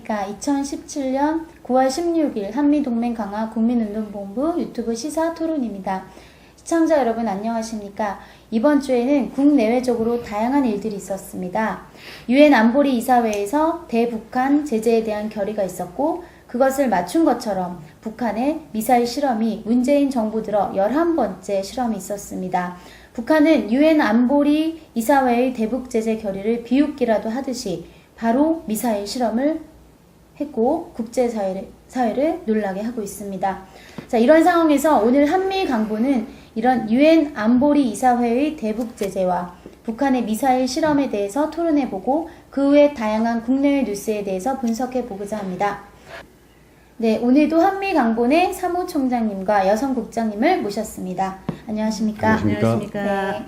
안녕하십니까. 2017년 9월 16일 한미동맹 강화 국민운동본부 유튜브 시사 토론입니다. 시청자 여러분 안녕하십니까. 이번 주에는 국내외적으로 다양한 일들이 있었습니다. 유엔 안보리 이사회에서 대북한 제재에 대한 결의가 있었고 그것을 맞춘 것처럼 북한의 미사일 실험이 문재인 정부 들어 11번째 실험이 있었습니다. 북한은 유엔 안보리 이사회의 대북 제재 결의를 비웃기라도 하듯이 바로 미사일 실험을 했고 국제사회를 놀라게 하고 있습니다. 자, 이런 상황에서 오늘 한미 강보는 이런 유엔 안보리 이사회의 대북 제재와 북한의 미사일 실험에 대해서 토론해보고 그 외 다양한 국내외 뉴스에 대해서 분석해보고자 합니다. 네, 오늘도 한미 강본의 사무총장님과 여성국장님을 모셨습니다. 안녕하십니까? 안녕하십니까? 네.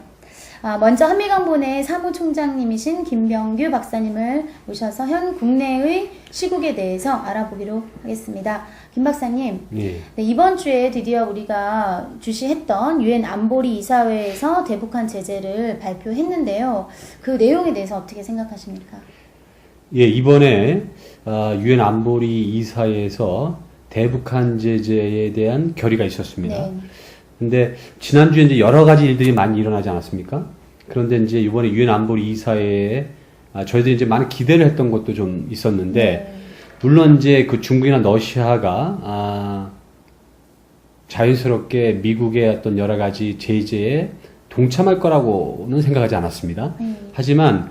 먼저 한미강본의 사무총장님이신 김병규 박사님을 모셔서 현 국내의 시국에 대해서 알아보기로 하겠습니다. 김 박사님, 예. 네, 이번 주에 드디어 우리가 주시했던 유엔 안보리 이사회에서 대북한 제재를 발표했는데요. 그 내용에 대해서 어떻게 생각하십니까? 예, 이번에 유엔 안보리 이사회에서 대북한 제재에 대한 결의가 있었습니다. 네. 근데 지난주에 이제 여러 가지 일들이 많이 일어나지 않았습니까? 그런데 이제 이번에 유엔 안보리 이사회에 저희들이 이제 많은 기대를 했던 것도 좀 있었는데, 네. 물론 이제 그 중국이나 러시아가 자연스럽게 미국의 어떤 여러 가지 제재에 동참할 거라고는 생각하지 않았습니다. 하지만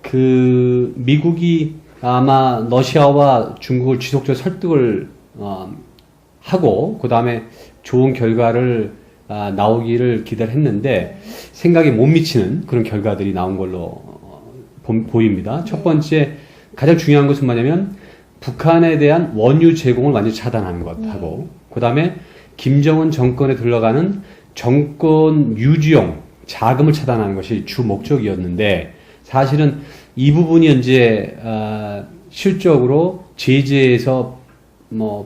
그 미국이 아마 러시아와 중국을 지속적으로 설득을 하고 그 다음에 좋은 결과를 나오기를 기대를 했는데 생각에 못 미치는 그런 결과들이 나온 걸로 보입니다. 첫 번째 가장 중요한 것은 뭐냐면 북한에 대한 원유 제공을 완전히 차단하는 것하고 그 다음에 김정은 정권에 들어가는 정권 유지용 자금을 차단하는 것이 주 목적이었는데 사실은 이 부분이 이제 실적으로 제재에서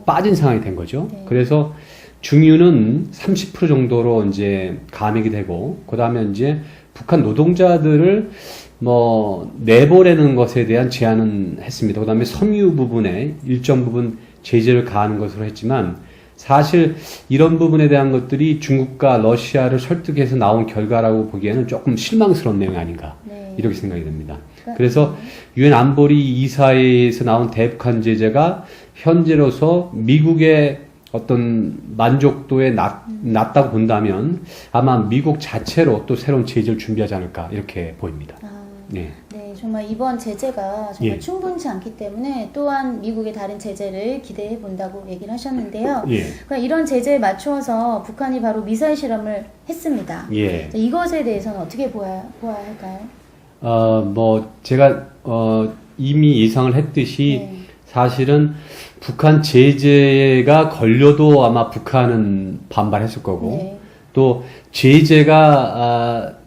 빠진 상황이 된 거죠. 네. 그래서 중유는 30% 정도로 이제 감액이 되고, 그 다음에 이제 북한 노동자들을 내보내는 것에 대한 제한은 했습니다. 그 다음에 섬유 부분에 일정 부분 제재를 가하는 것으로 했지만, 사실 이런 부분에 대한 것들이 중국과 러시아를 설득해서 나온 결과라고 보기에는 조금 실망스러운 내용이 아닌가, 네. 이렇게 생각이 됩니다. 그래서 유엔 안보리 이사회에서 나온 대북한 제재가 현재로서 미국의 어떤 만족도에 낮다고 본다면 아마 미국 자체로 또 새로운 제재를 준비하지 않을까 이렇게 보입니다. 네. 네, 정말 이번 제재가 정말 예. 충분치 않기 때문에 또한 미국의 다른 제재를 기대해 본다고 얘기를 하셨는데요. 예. 그러니까 이런 제재에 맞추어서 북한이 바로 미사일 실험을 했습니다. 예. 자, 이것에 대해서는 어떻게 보아야 할까요? 제가 이미 예상을 했듯이 네. 사실은 북한 제재가 걸려도 아마 북한은 반발했을 거고 네. 또 제재가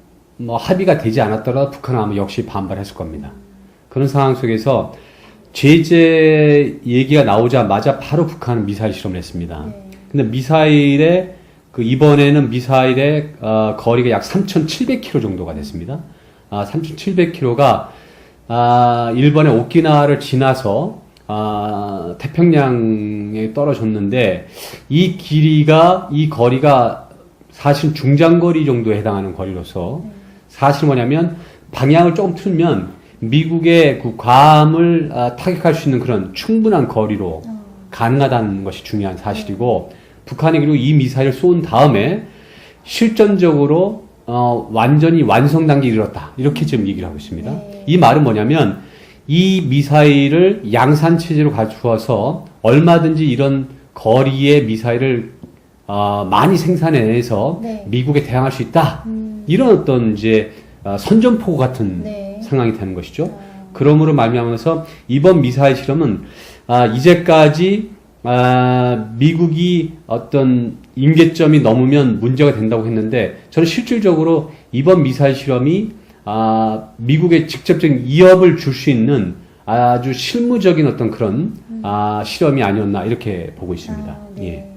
합의가 되지 않았더라도 북한은 아마 역시 반발했을 겁니다. 그런 상황 속에서 제재 얘기가 나오자마자 바로 북한은 미사일 실험을 했습니다. 네. 근데 미사일의 이번에는 미사일의 거리가 약 3,700km 정도가 됐습니다. 3,700km가 일본의 오키나와를 지나서 태평양에 떨어졌는데 이 거리가 사실 중장거리 정도에 해당하는 거리로서 사실 뭐냐면 방향을 조금 틀면 미국의 그 괌을 타격할 수 있는 그런 충분한 거리로 가능하다는 것이 중요한 사실이고 북한이 그리고 이 미사일을 쏜 다음에 실전적으로 완전히 완성 단계에 이르렀다 이렇게 지금 얘기를 하고 있습니다. 네. 이 말은 뭐냐면 이 미사일을 양산 체제로 갖추어서 얼마든지 이런 거리의 미사일을 많이 생산해내서 네. 미국에 대항할 수 있다. 이런 어떤 이제 선전포고 같은 네. 상황이 되는 것이죠. 그러므로 말미암아서 이번 미사일 실험은 이제까지 미국이 어떤 임계점이 넘으면 문제가 된다고 했는데 저는 실질적으로 이번 미사일 실험이 미국에 직접적인 위협을 줄 수 있는 아주 실무적인 어떤 그런 실험이 아니었나 이렇게 보고 있습니다. 네.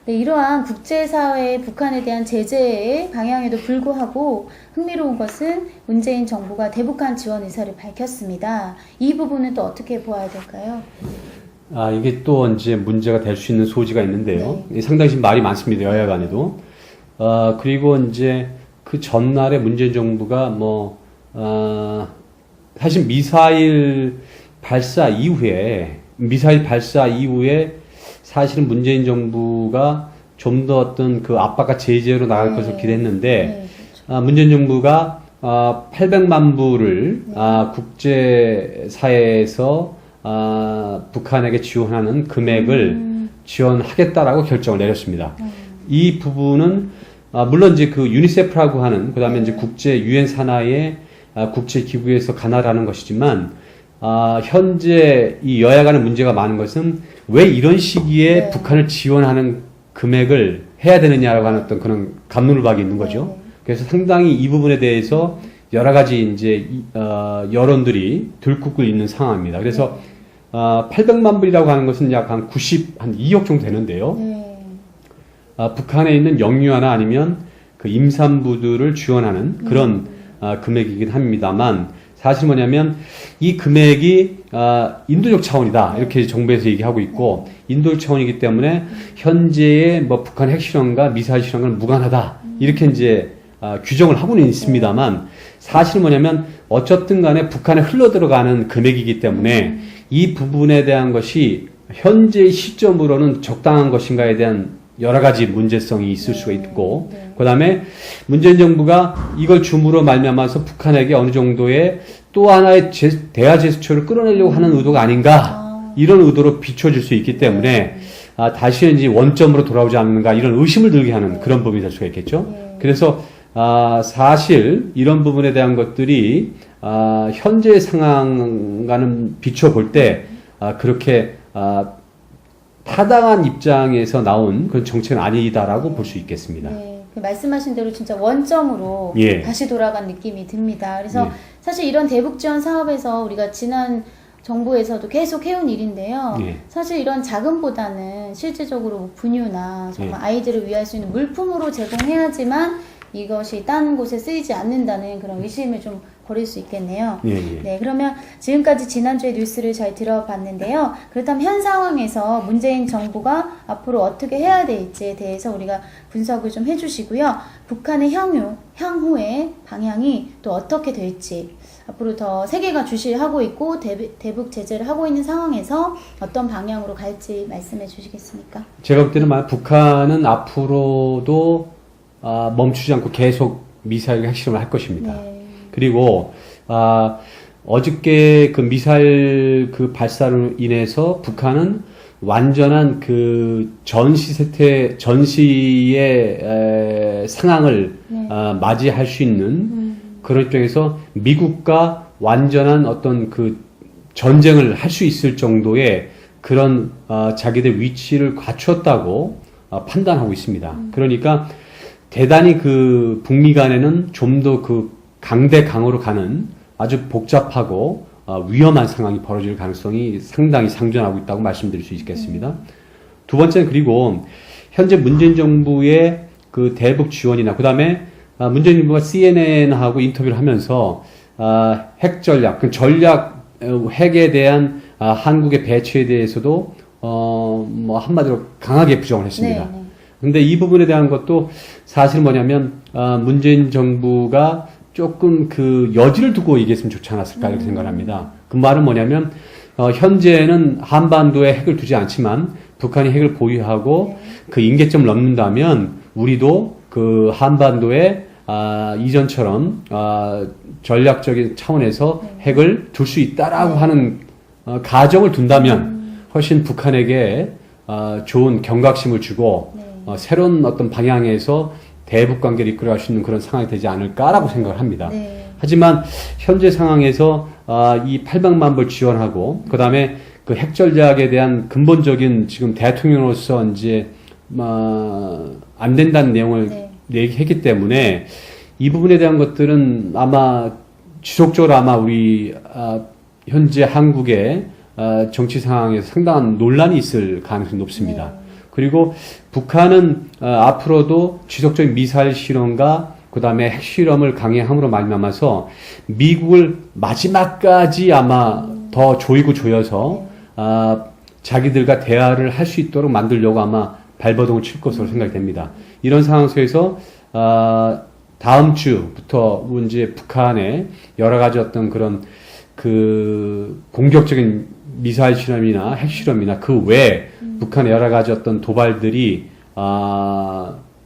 예. 네, 이러한 국제사회의 북한에 대한 제재의 방향에도 불구하고 흥미로운 것은 문재인 정부가 대북한 지원 의사를 밝혔습니다. 이 부분은 또 어떻게 보아야 될까요? 이게 또 이제 문제가 될 수 있는 소지가 있는데요. 상당히 지금 말이 많습니다. 여야 간에도. 그리고 이제 그 전날에 문재인 정부가 사실 미사일 발사 이후에 사실은 문재인 정부가 좀 더 어떤 그 압박과 제재로 나갈 것을 기대했는데, 그렇죠. 문재인 정부가 800만 불을 국제사회에서 북한에게 지원하는 금액을 지원하겠다라고 결정을 내렸습니다. 이 부분은 물론 이제 그 유니세프라고 하는 그다음에 이제 국제 유엔 산하의 국제 기구에서 관할하는 것이지만 현재 이 여야 간의 문제가 많은 것은 왜 이런 시기에 북한을 지원하는 금액을 해야 되느냐라고 하는 어떤 그런 갑론을박이 있는 거죠. 그래서 상당히 이 부분에 대해서 여러 가지 이제 여론들이 들끓고 있는 상황입니다. 그래서 800만 불이라고 하는 것은 약 한 2억 정도 되는데요. 북한에 있는 영유아나 아니면 그 임산부들을 지원하는 그런 금액이긴 합니다만 사실 뭐냐면 이 금액이 인도적 차원이다 이렇게 정부에서 얘기하고 있고 인도적 차원이기 때문에 현재의 뭐 북한 핵실험과 미사일 실험과는 무관하다 이렇게 이제 규정을 하고는 있습니다만 사실 뭐냐면 어쨌든 간에 북한에 흘러들어가는 금액이기 때문에 이 부분에 대한 것이 현재 시점으로는 적당한 것인가에 대한 여러 가지 문제성이 있을 수가 있고 그 다음에 문재인 정부가 이걸 줌으로 말미암아서 북한에게 어느 정도의 또 하나의 대화 제스처를 끌어내려고 하는 의도가 아닌가 이런 의도로 비춰질 수 있기 때문에 다시 이제 원점으로 돌아오지 않는가 이런 의심을 들게 하는 그런 부분이 될 수가 있겠죠. 그래서 사실 이런 부분에 대한 것들이 현재 상황과는 비춰볼 때 그렇게 타당한 입장에서 나온 그런 정책은 아니다라고 볼 수 있겠습니다. 네, 그 말씀하신 대로 진짜 원점으로 다시 돌아간 느낌이 듭니다. 그래서 사실 이런 대북 지원 사업에서 우리가 지난 정부에서도 계속 해온 일인데요. 사실 이런 자금보다는 실질적으로 뭐 분유나 정말 아이들을 위할 수 있는 물품으로 제공해야지만 이것이 딴 곳에 쓰이지 않는다는 그런 의심을 좀 버릴 수 있겠네요. 네, 그러면 지금까지 지난주에 뉴스를 잘 들어봤는데요. 그렇다면 현 상황에서 문재인 정부가 앞으로 어떻게 해야 될지에 대해서 우리가 분석을 좀 해주시고요. 북한의 향후의 방향이 또 어떻게 될지 앞으로 더 세계가 주시하고 있고 대북 제재를 하고 있는 상황에서 어떤 방향으로 갈지 말씀해 주시겠습니까? 제가 볼 때는 북한은 앞으로도 멈추지 않고 계속 미사일 핵실험을 할 것입니다. 그리고 어저께 그 미사일 그 발사로 인해서 북한은 완전한 그 전시의 상황을 맞이할 수 있는 그런 입장에서 미국과 완전한 어떤 그 전쟁을 할 수 있을 정도의 그런 자기들 위치를 갖추었다고 판단하고 있습니다. 그러니까 대단히 그 북미 간에는 좀 더 그 강대강으로 가는 아주 복잡하고 위험한 상황이 벌어질 가능성이 상당히 상존하고 있다고 말씀드릴 수 있겠습니다. 두 번째는 그리고 현재 문재인 정부의 그 대북 지원이나 그 다음에 문재인 정부가 CNN하고 인터뷰를 하면서 핵 전략, 그 핵에 대한 한국의 배치에 대해서도 뭐 한마디로 강하게 부정을 했습니다. 근데 이 부분에 대한 것도 사실 뭐냐면 문재인 정부가 조금 그 여지를 두고 얘기했으면 좋지 않았을까 이렇게 생각합니다. 그 말은 뭐냐면 현재는 한반도에 핵을 두지 않지만 북한이 핵을 보유하고 그 임계점을 넘는다면 우리도 그 한반도에 이전처럼 전략적인 차원에서 핵을 둘 수 있다라고 하는 가정을 둔다면 훨씬 북한에게 좋은 경각심을 주고 새로운 어떤 방향에서 대북 관계를 이끌어갈 수 있는 그런 상황이 되지 않을까라고 생각을 합니다. 하지만 현재 상황에서 이 800만 불 지원하고 그 다음에 그 핵 전략에 대한 근본적인 지금 대통령으로서 이제 안 된다는 내용을 얘기했기 때문에 이 부분에 대한 것들은 아마 지속적으로 아마 우리 현재 한국의 정치 상황에서 상당한 논란이 있을 가능성이 높습니다. 그리고 북한은 앞으로도 지속적인 미사일 실험과 그 다음에 핵실험을 강행함으로 말미암아서 미국을 마지막까지 아마 더 조이고 조여서 자기들과 대화를 할 수 있도록 만들려고 아마 발버둥을 칠 것으로 생각이 됩니다. 이런 상황 속에서 다음 주부터 이제 북한의 여러 가지 어떤 그런 그 공격적인 미사일 실험이나 핵실험이나 그 외에 북한의 여러 가지 어떤 도발들이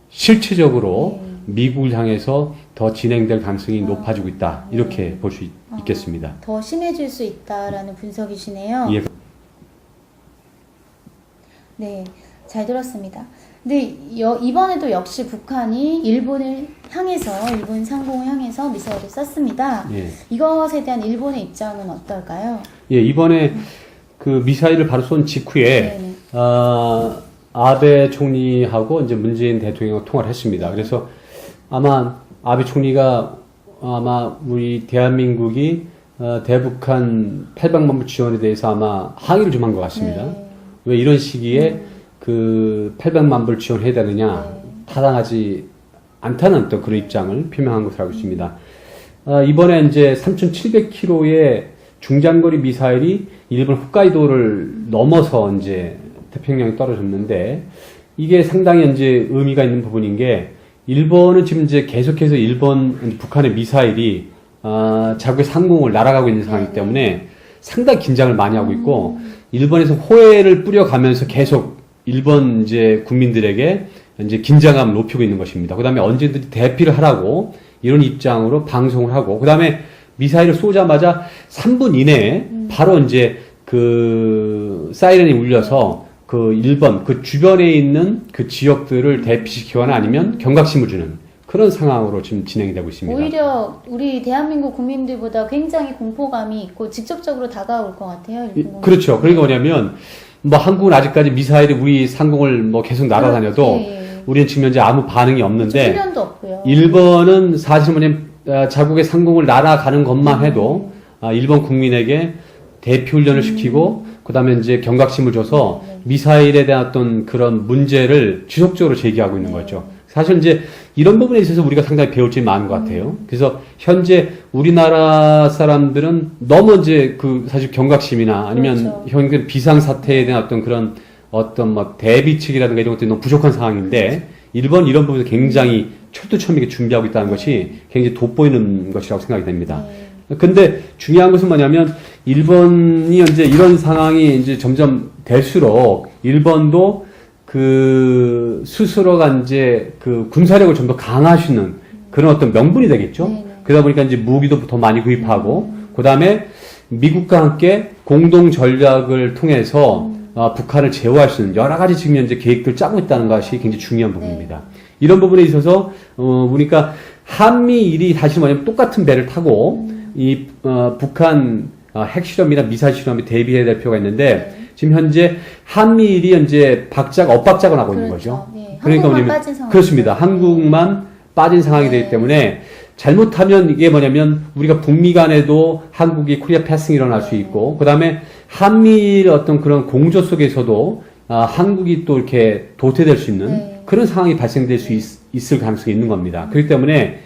실체적으로 미국을 향해서 더 진행될 가능성이 높아지고 있다. 이렇게 볼 수 있겠습니다. 더 심해질 수 있다라는 분석이시네요. 예. 네, 잘 들었습니다. 근데 이번에도 역시 북한이 일본을 향해서, 일본 상공을 향해서 미사일을 쐈습니다. 예. 이것에 대한 일본의 입장은 어떨까요? 예, 이번에 그 미사일을 바로 쏜 직후에 네네. 아베 총리하고 이제 문재인 대통령과 통화를 했습니다. 그래서 아마 아베 총리가 아마 우리 대한민국이 대북한 800만 불 지원에 대해서 아마 항의를 좀 한 것 같습니다. 네. 왜 이런 시기에 그 800만 불 지원해야 되느냐, 타당하지 않다는 또 그런 입장을 표명한 것으로 알고 있습니다. 이번에 이제 3,700km의 중장거리 미사일이 일본 홋카이도를 넘어서 이제 태평양에 떨어졌는데, 이게 상당히 이제 의미가 있는 부분인 게, 일본은 지금 이제 계속해서 북한의 미사일이 자국의 상공을 날아가고 있는 상황이기 때문에 상당히 긴장을 많이 하고 있고, 일본에서 호해를 뿌려가면서 계속 일본 이제 국민들에게 이제 긴장감을 높이고 있는 것입니다. 그 다음에 언제든지 대피를 하라고 이런 입장으로 방송을 하고, 그 다음에 미사일을 쏘자마자 3분 이내에 바로 이제 그 사이렌이 울려서 그 일본 그 주변에 있는 그 지역들을 대피시키거나 아니면 경각심을 주는 그런 상황으로 지금 진행이 되고 있습니다. 오히려 우리 대한민국 국민들보다 굉장히 공포감이 있고 직접적으로 다가올 것 같아요. 일본 그렇죠. 그러니까 뭐냐면 뭐 한국은 아직까지 미사일이 우리 상공을 뭐 계속 날아다녀도 예. 우리는 지금 현재 아무 반응이 없는데, 훈련도 없고요. 일본은 사실 뭐냐면 자국의 상공을 날아가는 것만 해도 일본 국민에게 대피 훈련을 시키고 그 다음에 이제 경각심을 줘서 미사일에 대한 어떤 그런 문제를 지속적으로 제기하고 있는 거죠. 사실 이제 이런 부분에 있어서 우리가 상당히 배울 점이 많은 것 같아요. 그래서 현재 우리나라 사람들은 너무 이제 그 사실 경각심이나 아니면 그렇죠. 현재 비상사태에 대한 어떤 그런 어떤 뭐 대비책이라든가 이런 것들이 너무 부족한 상황인데, 일본 이런 부분에서 굉장히 철두철미하게 준비하고 있다는 것이 굉장히 돋보이는 것이라고 생각이 됩니다. 근데 중요한 것은 뭐냐면, 일본이 이제 이런 상황이 이제 점점 될수록 일본도 그 스스로가 이제 그 군사력을 좀 더 강화하시는 그런 어떤 명분이 되겠죠. 네네. 그러다 보니까 이제 무기도 더 많이 구입하고, 그 다음에 미국과 함께 공동 전략을 통해서 북한을 제어할 수 있는 여러 가지 지금 현재 계획들 짜고 있다는 것이 굉장히 중요한 부분입니다. 이런 부분에 있어서 보니까 한미일이 사실 뭐냐면 똑같은 배를 타고 이 북한 핵실험이나 미사일 실험에 대비해야 될 필요가 있는데, 지금 현재 한미일이 이제 엇박자가 나고 있는 그렇죠. 거죠. 네. 그러니까 한국만 뭐냐면 빠진 상황. 그렇습니다. 한국만 빠진 상황이 되기 때문에 잘못하면 이게 뭐냐면 우리가 북미 간에도 한국이 코리아 패싱이 일어날 수 있고, 그 다음에 한미일 어떤 그런 공조 속에서도 한국이 또 이렇게 도태될 수 있는 그런 상황이 발생될 수 있을 가능성이 있는 겁니다. 그렇기 때문에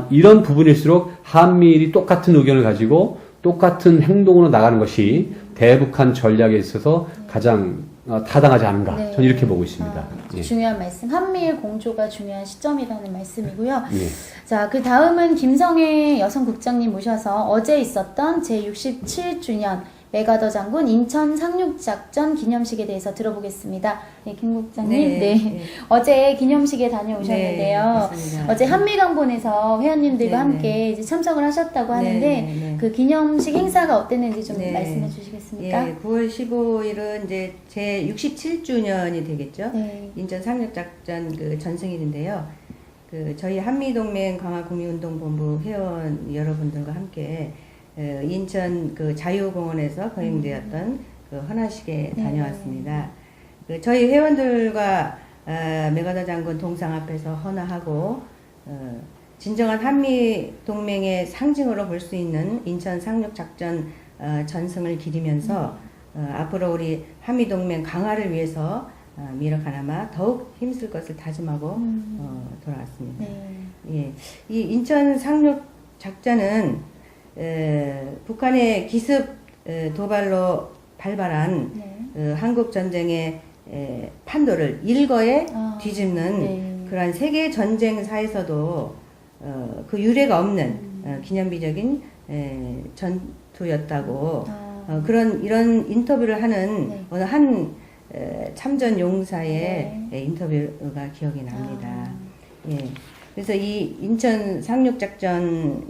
이런 부분일수록 한미일이 똑같은 의견을 가지고 똑같은 행동으로 나가는 것이 대북한 전략에 있어서 가장 타당하지 않은가, 저는 이렇게 보고 있습니다. 예. 중요한 말씀, 한미일 공조가 중요한 시점이라는 말씀이고요. 예. 자, 그 다음은 김성애 여성국장님 모셔서 어제 있었던 제67주년 메가더 장군 인천 상륙작전 기념식에 대해서 들어보겠습니다. 네, 김 국장님. 네. 어제 기념식에 다녀오셨는데요. 네, 어제 한미강본에서 회원님들과 네, 함께 이제 참석을 하셨다고 하는데 그 기념식 행사가 어땠는지 좀 말씀해 주시겠습니까? 예, 9월 15일은 이제 제 67주년이 되겠죠. 네. 인천 상륙작전 그 전승일인데요. 그 저희 한미동맹 강화국민운동본부 회원 여러분들과 함께 인천 그 자유공원에서 거행되었던 그 헌화식에 다녀왔습니다. 그 저희 회원들과 메가더 장군 동상 앞에서 헌화하고 진정한 한미 동맹의 상징으로 볼 수 있는 인천 상륙작전 전승을 기리면서 앞으로 우리 한미 동맹 강화를 위해서 미러가나마 더욱 힘쓸 것을 다짐하고 돌아왔습니다. 네. 예, 이 인천 상륙 작전은 북한의 기습 도발로 발발한 네. 한국 전쟁의 판도를 일거에 뒤집는 네. 그러한 세계 전쟁사에서도 그 유례가 없는 기념비적인 전투였다고 이런 인터뷰를 하는 네. 어느 한 참전 용사의 인터뷰가 기억이 납니다. 예. 그래서 이 인천 상륙 작전이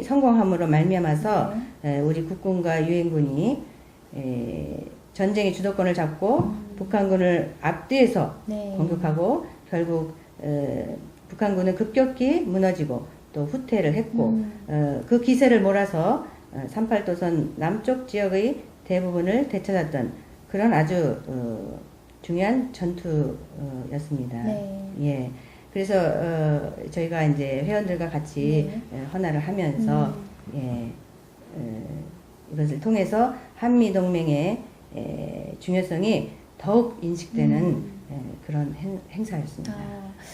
성공함으로 말미암아서 우리 국군과 유엔군이 전쟁의 주도권을 잡고 북한군을 앞뒤에서 네. 공격하고 결국 북한군은 급격히 무너지고 또 후퇴를 했고 그 기세를 몰아서 38도선 남쪽 지역의 대부분을 되찾았던 그런 아주 중요한 전투였습니다. 네. 예. 그래서 저희가 이제 회원들과 같이 헌화를 하면서 이것을 통해서 한미 동맹의 중요성이 더욱 인식되는 그런 행사였습니다.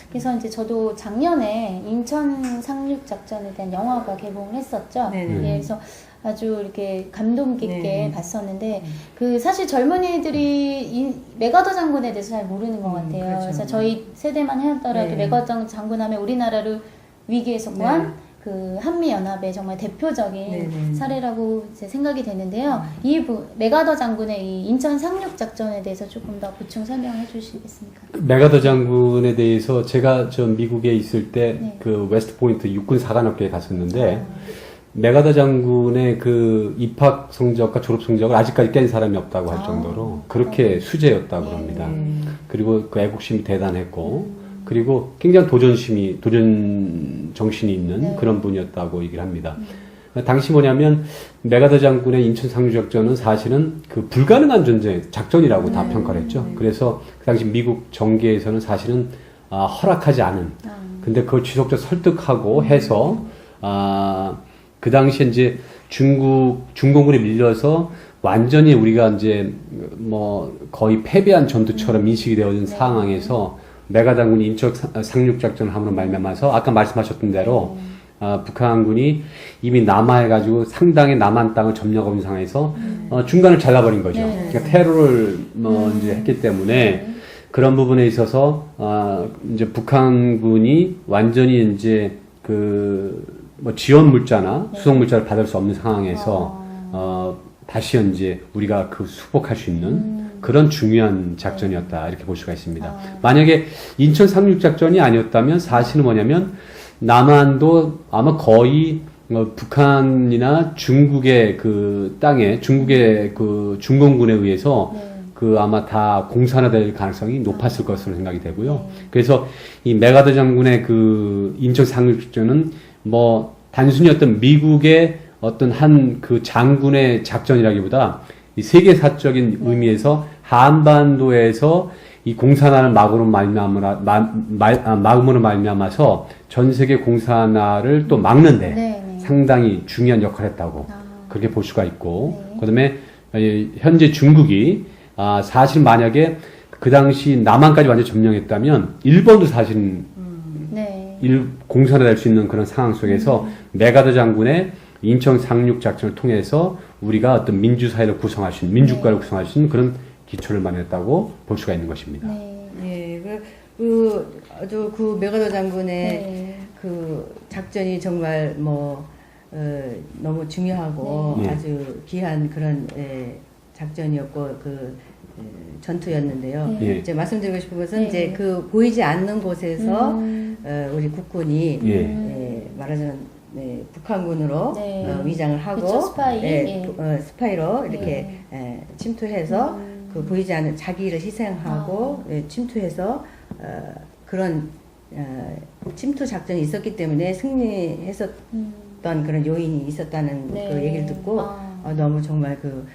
그래서 이제 저도 작년에 인천 상륙 작전에 대한 영화가 개봉을 했었죠. 네네. 예, 그래서 아주 이렇게 감동 깊게 네네. 봤었는데 그 사실 젊은이들이 메가더 장군에 대해서 잘 모르는 것 같아요. 그렇죠. 그래서 저희 세대만 하더라도 네. 메가더 장군하면 우리나라를 위기에서 구한 그 한미 연합의 정말 대표적인 네네. 사례라고 이제 생각이 되는데요. 메가더 장군의 이 인천 상륙 작전에 대해서 조금 더 보충 설명해 주시겠습니까? 메가더 장군에 대해서 제가 저 미국에 있을 때 네. 그 웨스트 포인트 육군 사관학교에 갔었는데 메가더 장군의 그 입학 성적과 졸업 성적을 아직까지 깬 사람이 없다고 할 정도로 그렇게 수재였다고 합니다. 그리고 그 애국심이 대단했고 그리고 굉장히 도전 정신이 있는 그런 분이었다고 얘기를 합니다. 당시 뭐냐면 메가더 장군의 인천 상륙작전은 사실은 그 불가능한 작전이라고 다 평가를 했죠. 그래서 그 당시 미국 정계에서는 사실은 허락하지 않은. 근데 그걸 지속적으로 설득하고 해서 그 당시에 이제 중공군에 밀려서 완전히 우리가 이제 뭐 거의 패배한 전투처럼 인식이 되어진 상황에서 메가더 장군이 인천 상륙작전을 함으로 말미암아서 아까 말씀하셨던 대로 북한군이 이미 남하해가지고 상당히 남한 땅을 점령하고 있는 상황에서 중간을 잘라버린 거죠. 그러니까 테러를 이제 했기 때문에 그런 부분에 있어서 이제 북한군이 완전히 이제 뭐 지원 물자나 수송 물자를 받을 수 없는 상황에서 다시 이제 우리가 그 수복할 수 있는 그런 중요한 작전이었다 이렇게 볼 수가 있습니다. 만약에 인천 상륙 작전이 아니었다면 사실은 뭐냐면 남한도 아마 거의 북한이나 중국의 그 땅에 중국의 그 중공군에 의해서 그 아마 다 공산화될 가능성이 높았을 것으로 생각이 되고요. 그래서 이 메가더 장군의 그 인천 상륙 작전은 뭐 단순히 어떤 미국의 어떤 한 그 장군의 작전이라기보다 이 세계사적인 의미에서 한반도에서 이 공산화를 막음으로 말미암아서 전 세계 공산화를 또 막는데 상당히 중요한 역할을 했다고 그렇게 볼 수가 있고 그다음에 현재 중국이 사실 만약에 그 당시 남한까지 완전 점령했다면 일본도 사실은 공산화될 수 있는 그런 상황 속에서 메가더 장군의 인천 상륙 작전을 통해서 우리가 어떤 민주사회를 구성할 수 있는 민주국가를 구성할 수 있는 그런 기초를 마련했다고 볼 수가 있는 것입니다. 예, 아주 그 메가더 장군의 그 작전이 정말 너무 중요하고 아주 귀한 그런 작전이었고 그 전투였는데요. 이제 말씀드리고 싶은 것은 이제 그 보이지 않는 곳에서 우리 국군이 말하자면 북한군으로 위장을 하고 그쵸, 스파이로 이렇게 침투해서 그 보이지 않는 자기를 희생하고 침투해서 그런 침투 작전이 있었기 때문에 승리했었던 그런 요인이 있었다는 그 얘기를 듣고 너무 정말 그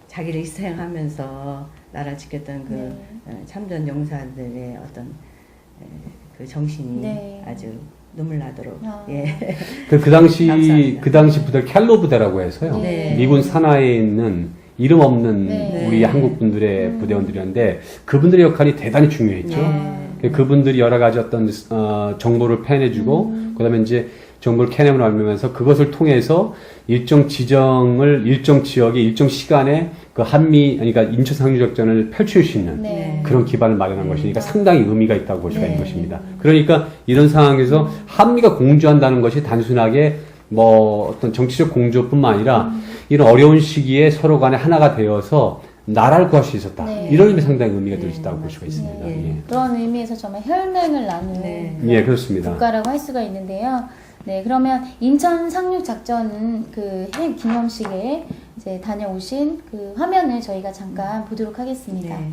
자기를 희생하면서 나라를 지켰던 그 참전 용사들의 어떤 그 정신이 아주 눈물 나도록 그 당시 감사합니다. 그 당시 부대 캘로 부대라고 해서요. 미군 산하에 있는 이름 없는 우리 한국 분들의 부대원들이었는데 그분들의 역할이 대단히 중요했죠. 그분들이 여러 가지 어떤 정보를 패내주고 그다음에 이제 정보를 캐내고 나면서 그것을 통해서 일정 지정을 일정 지역에 일정 시간에 그 그러니까 인천 상륙작전을 펼칠 수 있는 네. 그런 기반을 마련한 것이니까 상당히 의미가 있다고 볼 수가 있는 것입니다. 그러니까 이런 상황에서 한미가 공조한다는 것이 단순하게 뭐 어떤 정치적 공조뿐만 아니라 이런 어려운 시기에 서로 간에 하나가 되어서 나라를 구할 수 있었다. 네. 이런 의미 상당히 의미가 들 수 있다고 볼 수가 있습니다. 네. 그런 의미에서 정말 혈맹을 나누는 예, 그렇습니다. 국가라고 할 수가 있는데요. 네, 그러면 인천 상륙 작전 그 핵 기념식에 이제 다녀오신 그 화면을 저희가 잠깐 보도록 하겠습니다. 네.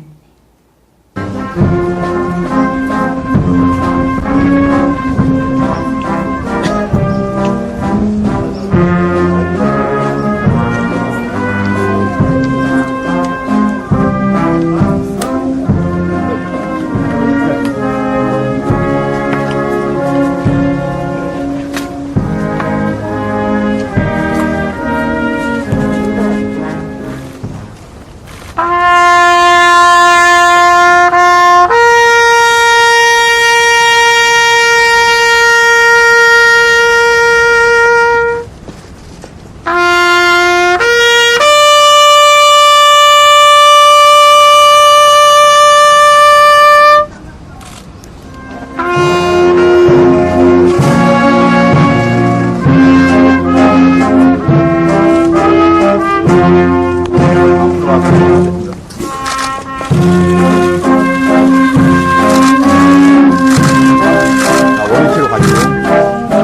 원위치로 가시고 수고 많으셨고요.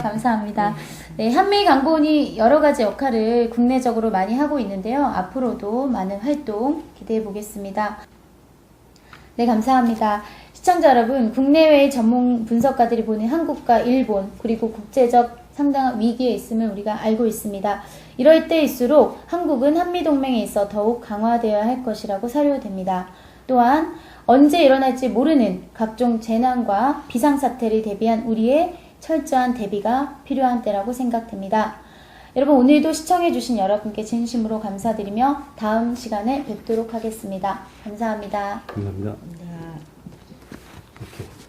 감사합니다. 네, 한미 강본이 여러 가지 역할을 국내적으로 많이 하고 있는데요. 앞으로도 많은 활동 기대해 보겠습니다. 네, 감사합니다. 시청자 여러분, 국내외의 전문 분석가들이 보는 한국과 일본, 그리고 국제적 상당한 위기에 있음을 우리가 알고 있습니다. 이럴 때일수록 한국은 한미동맹에 있어 더욱 강화되어야 할 것이라고 사료됩니다. 또한 언제 일어날지 모르는 각종 재난과 비상사태를 대비한 우리의 철저한 대비가 필요한 때라고 생각됩니다. 여러분, 오늘도 시청해주신 여러분께 진심으로 감사드리며 다음 시간에 뵙도록 하겠습니다. 감사합니다. 감사합니다. 자, 이렇게.